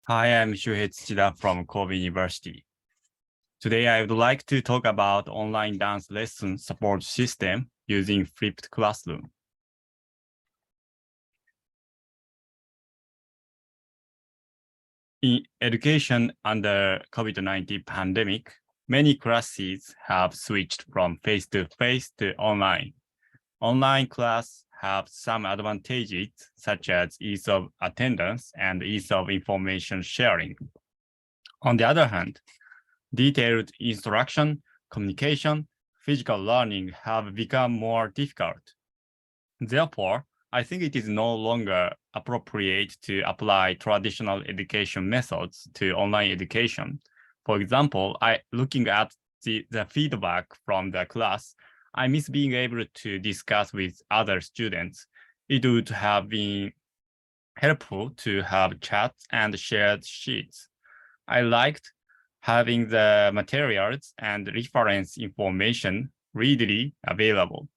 Hi, I'm Shuhei Tsuchida from Kobe University. Today, I would like to talk about online dance lesson support system using flipped classroom. In education under COVID-19 pandemic, many classes have switched from face-to-face to online. Online class have some advantages such as ease of attendance and ease of information sharing. On the other hand, detailed instruction, communication, physical learning have become more difficult. Therefore, I think it is no longer appropriate to apply traditional education methods to online education. For example, looking at the feedback from the class, I miss being able to discuss with other students. It would have been helpful to have chats and shared sheets. I liked having the materials and reference information readily available.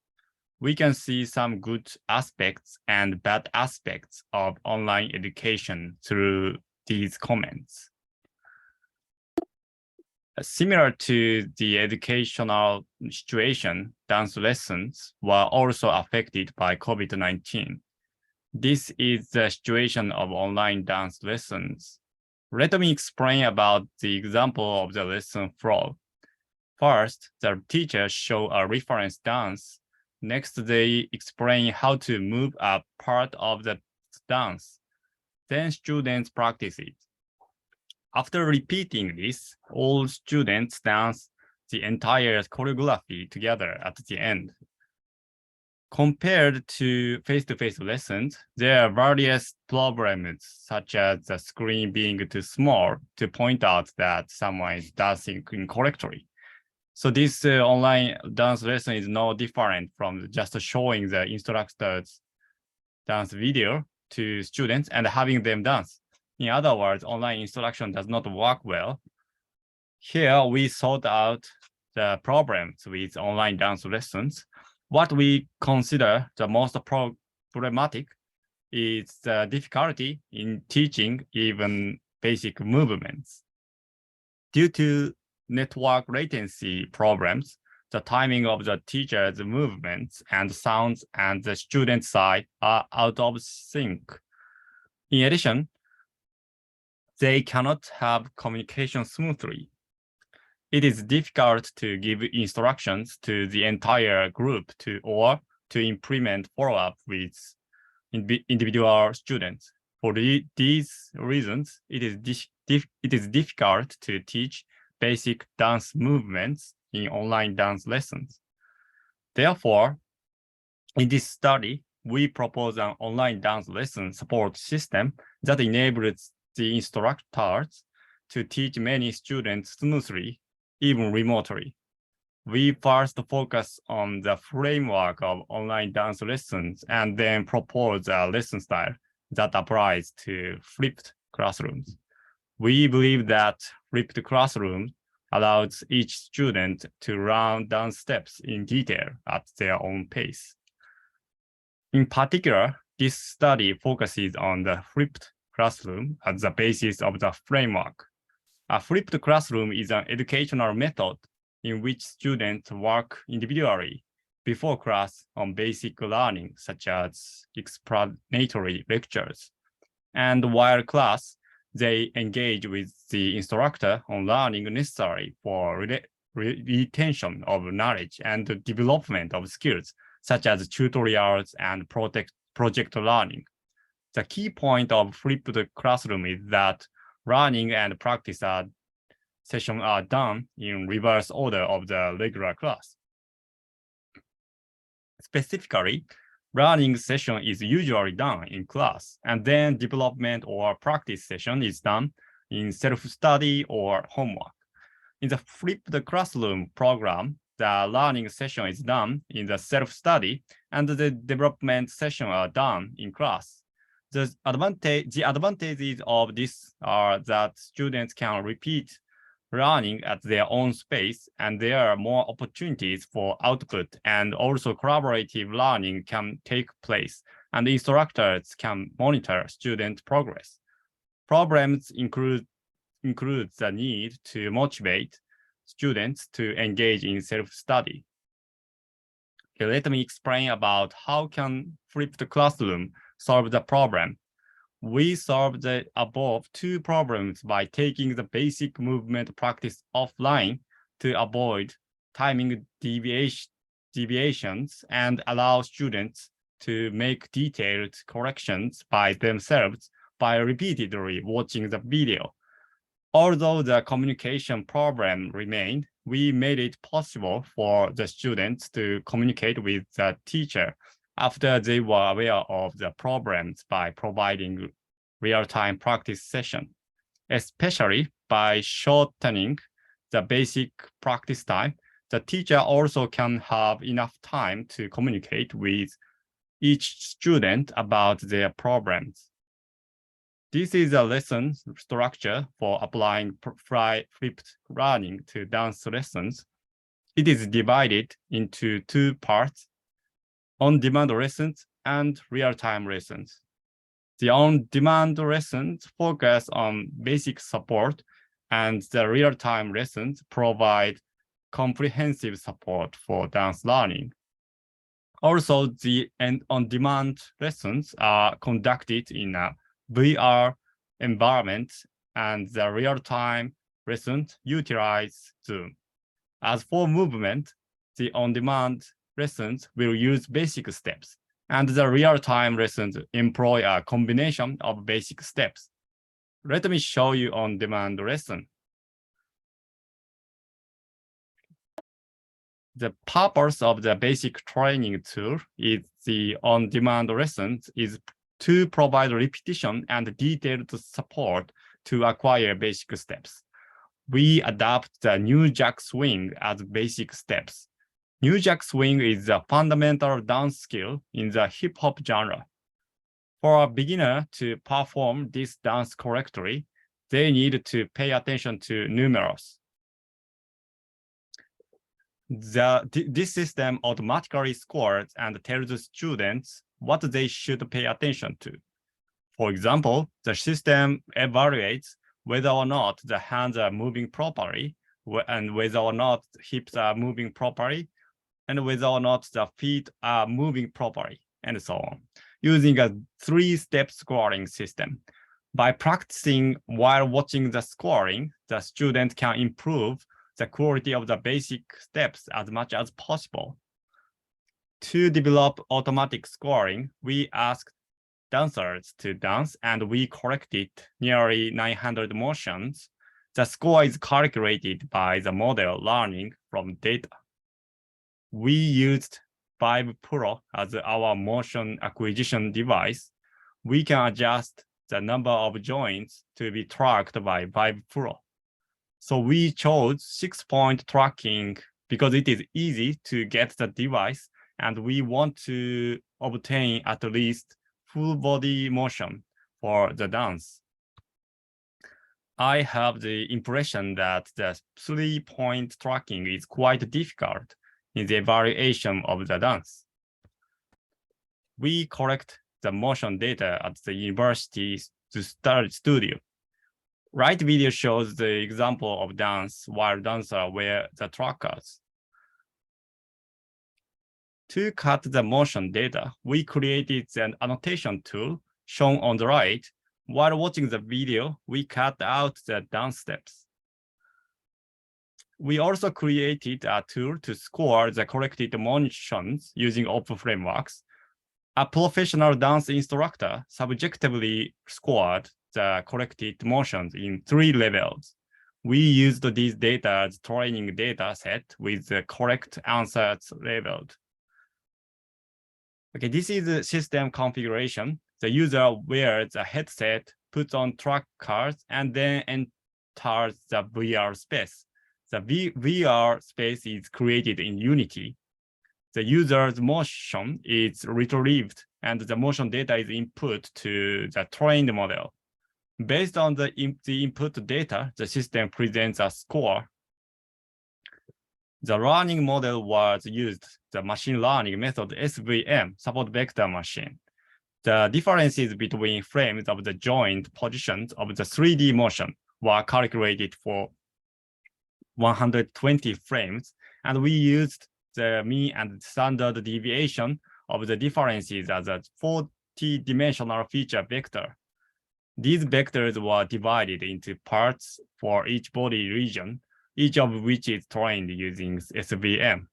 We can see some good aspects and bad aspects of online education through these comments. Similar to the educational situation, dance lessons were also affected by COVID-19. This is the situation of online dance lessons. Let me explain about the example of the lesson flow. First, the teachers show a reference dance. Next, they explain how to move a part of the dance. Then students practice it. After repeating this, all students dance the entire choreography together at the end. Compared to face-to-face lessons, there are various problems, such as the screen being too small to point out that someone is dancing incorrectly. So this online dance lesson is no different from just showing the instructor's dance video to students and having them dance. In other words, online instruction does not work well. Here, we sort out the problems with online dance lessons. What we consider the most problematic is the difficulty in teaching even basic movements. Due to network latency problems, the timing of the teacher's movements and sounds and the student side are out of sync. In addition, they cannot have communication smoothly. It is difficult to give instructions to the entire group or to implement follow-up with individual students. For these reasons, it is difficult to teach basic dance movements in online dance lessons. Therefore, in this study, we propose an online dance lesson support system that enables the instructors to teach many students smoothly, even remotely. We first focus on the framework of online dance lessons and then propose a lesson style that applies to flipped classrooms. We believe that flipped classroom allows each student to learn dance steps in detail at their own pace. In particular, this study focuses on the flipped classroom as the basis of the framework. A flipped classroom is an educational method in which students work individually before class on basic learning, such as explanatory lectures. And while class, they engage with the instructor on learning necessary for retention of knowledge and the development of skills, such as tutorials and project learning. The key point of flipped classroom is that learning and practice sessions are done in reverse order of the regular class. Specifically, learning session is usually done in class, and then development or practice session is done in self-study or homework. In the flipped classroom program, the learning session is done in the self-study, and the development session are done in class. The advantages of this are that students can repeat learning at their own space, and there are more opportunities for output, and also collaborative learning can take place, and instructors can monitor student progress. Problems include the need to motivate students to engage in self-study. Okay, let me explain about how can flipped classroom solve the problem. We solved the above two problems by taking the basic movement practice offline to avoid timing deviations and allow students to make detailed corrections by themselves by repeatedly watching the video. Although the communication problem remained, we made it possible for the students to communicate with the teacher after they were aware of the problems by providing real-time practice session, especially by shortening the basic practice time. The teacher also can have enough time to communicate with each student about their problems. This is a lesson structure for applying flipped learning to dance lessons. It is divided into two parts, on-demand lessons and real-time lessons. The on-demand lessons focus on basic support, and the real-time lessons provide comprehensive support for dance learning. Also, the on-demand lessons are conducted in a VR environment, and the real-time lessons utilize Zoom. As for movement, the on-demand lessons will use basic steps, and the real-time lessons employ a combination of basic steps. Let me show you on-demand lesson. The purpose of the basic training tool is the on-demand lessons is to provide repetition and detailed support to acquire basic steps. We adapt the New Jack Swing as basic steps. New Jack Swing is a fundamental dance skill in the hip-hop genre. For a beginner to perform this dance correctly, they need to pay attention to numerals. This system automatically scores and tells students what they should pay attention to. For example, the system evaluates whether or not the hands are moving properly, and whether or not hips are moving properly, and whether or not the feet are moving properly, and so on, using a three-step scoring system. By practicing while watching the scoring, the student can improve the quality of the basic steps as much as possible. To develop automatic scoring, we asked dancers to dance, and we corrected nearly 900 motions. The score is calculated by the model learning from data. We used Vibe Pro as our motion acquisition device. We can adjust the number of joints to be tracked by Vibe Pro. So we chose 6-point tracking because it is easy to get the device, and we want to obtain at least full body motion for the dance. I have the impression that the 3-point tracking is quite difficult in the evaluation of the dance. We collect the motion data at the university studio. Right video shows the example of dance while dancers wear the trackers. To cut the motion data, we created an annotation tool shown on the right. While watching the video, we cut out the dance steps. We also created a tool to score the corrected motions using open frameworks. A professional dance instructor subjectively scored the corrected motions in 3 levels. We used these data as training data set with the correct answers labeled. Okay, this is the system configuration. The user wears a headset, puts on trackers, and then enters the VR space. The VR space is created in Unity. The user's motion is retrieved, and the motion data is input to the trained model. Based on the input data, the system presents a score. The learning model was used, the machine learning method SVM, support vector machine. The differences between frames of the joint positions of the 3D motion were calculated for 120 frames, and we used the mean and standard deviation of the differences as a 40-dimensional feature vector. These vectors were divided into parts for each body region, each of which is trained using SVM.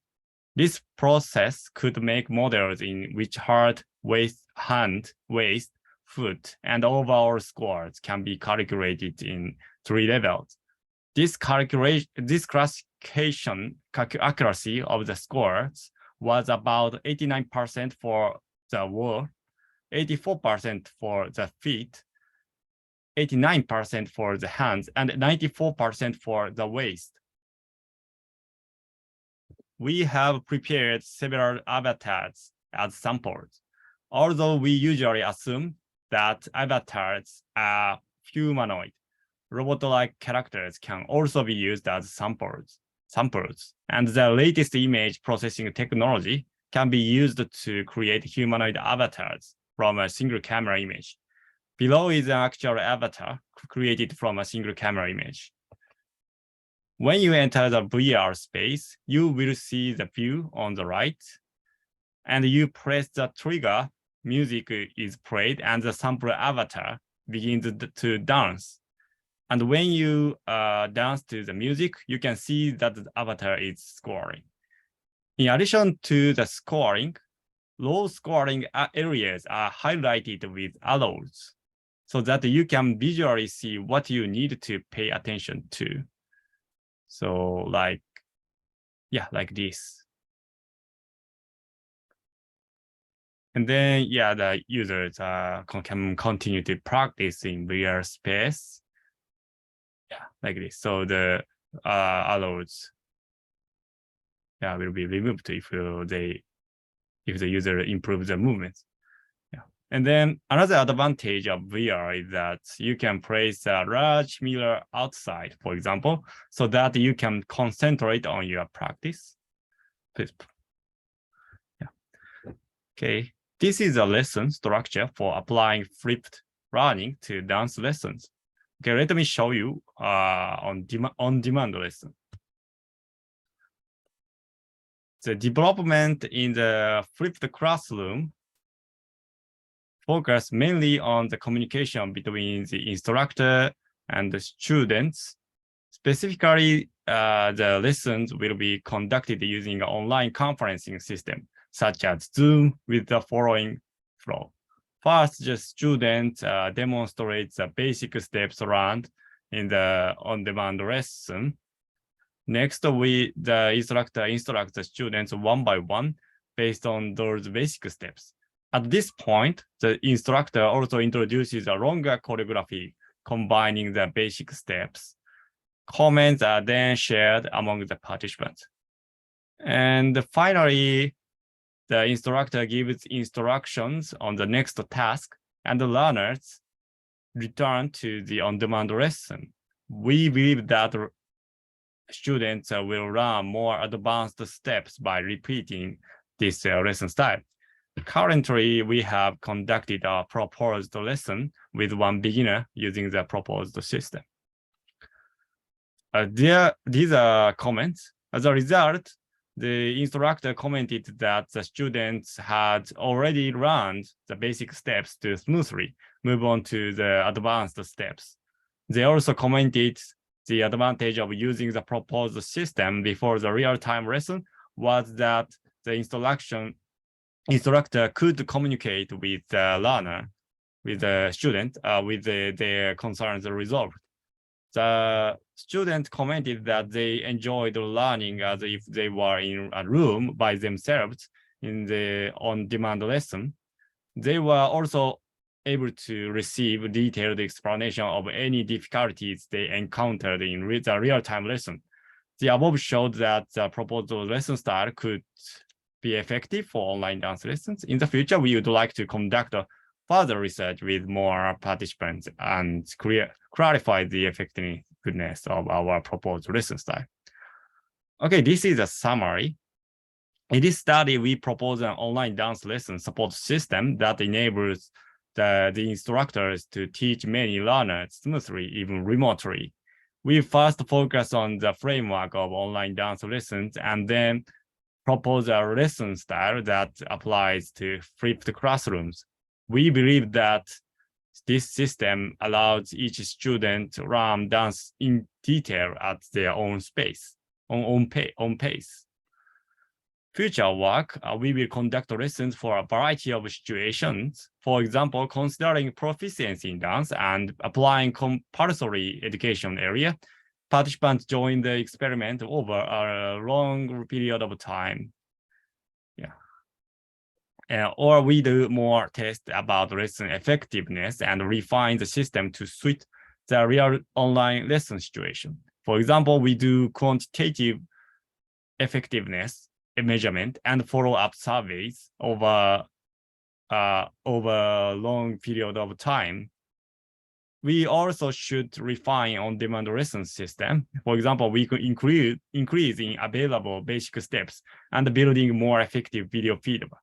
This process could make models in which heart, waist, hand, waist, foot, and overall scores can be calculated in 3 levels. This classification accuracy of the scores was about 89% for the wall, 84% for the feet, 89% for the hands, and 94% for the waist. We have prepared several avatars as samples, although we usually assume that avatars are humanoid. Robot-like characters can also be used as samples, and the latest image processing technology can be used to create humanoid avatars from a single camera image. Below is an actual avatar created from a single camera image. When you enter the VR space, you will see the view on the right, and you press the trigger, music is played, and the sample avatar begins to dance. And when you dance to the music, you can see that the avatar is scoring. In addition to the scoring, low scoring areas are highlighted with arrows so that you can visually see what you need to pay attention to. So like this. And then, the users can continue to practice in VR space. Like this. So the arrows will be removed if the user improves the movements. And then another advantage of VR is that you can place a large mirror outside, for example, so that you can concentrate on your practice. Please. Okay, this is a lesson structure for applying flipped learning to dance lessons. Okay, let me show you on-demand lesson. The development in the flipped classroom focus mainly on the communication between the instructor and the students. Specifically, the lessons will be conducted using an online conferencing system, such as Zoom, with the following flow. First, the student demonstrates the basic steps learned in the on-demand lesson. Next, the instructor instructs the students one by one based on those basic steps. At this point, the instructor also introduces a longer choreography combining the basic steps. Comments are then shared among the participants. And finally, the instructor gives instructions on the next task, and the learners return to the on-demand lesson. We believe that students will learn more advanced steps by repeating this lesson style. Currently, we have conducted a proposed lesson with one beginner using the proposed system. These are comments. As a result, the instructor commented that the students had already learned the basic steps to smoothly move on to the advanced steps. They also commented the advantage of using the proposed system before the real-time lesson was that the instructor could communicate with the learner, with the student, with their concerns resolved. The student commented that they enjoyed learning as if they were in a room by themselves in the on-demand lesson. They were also able to receive detailed explanation of any difficulties they encountered in the real-time lesson. The above showed that the proposed lesson style could be effective for online dance lessons. In the future, we would like to conduct further research with more participants and clarify the effectiveness of our proposed lesson style. Okay, this is a summary. In this study, we propose an online dance lesson support system that enables the instructors to teach many learners smoothly, even remotely. We first focus on the framework of online dance lessons and then propose a lesson style that applies to flipped classrooms. We believe that this system allows each student to learn dance in detail at their own pace. Future work, we will conduct lessons for a variety of situations. For example, considering proficiency in dance and applying compulsory education area, participants join the experiment over a long period of time. Or we do more tests about lesson effectiveness and refine the system to suit the real online lesson situation. For example, we do quantitative effectiveness measurement and follow-up surveys over a long period of time. We also should refine on-demand lesson system. For example, we could increase in available basic steps and building more effective video feedback.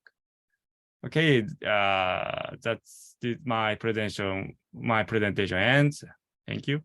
Okay, that's my presentation ends. Thank you.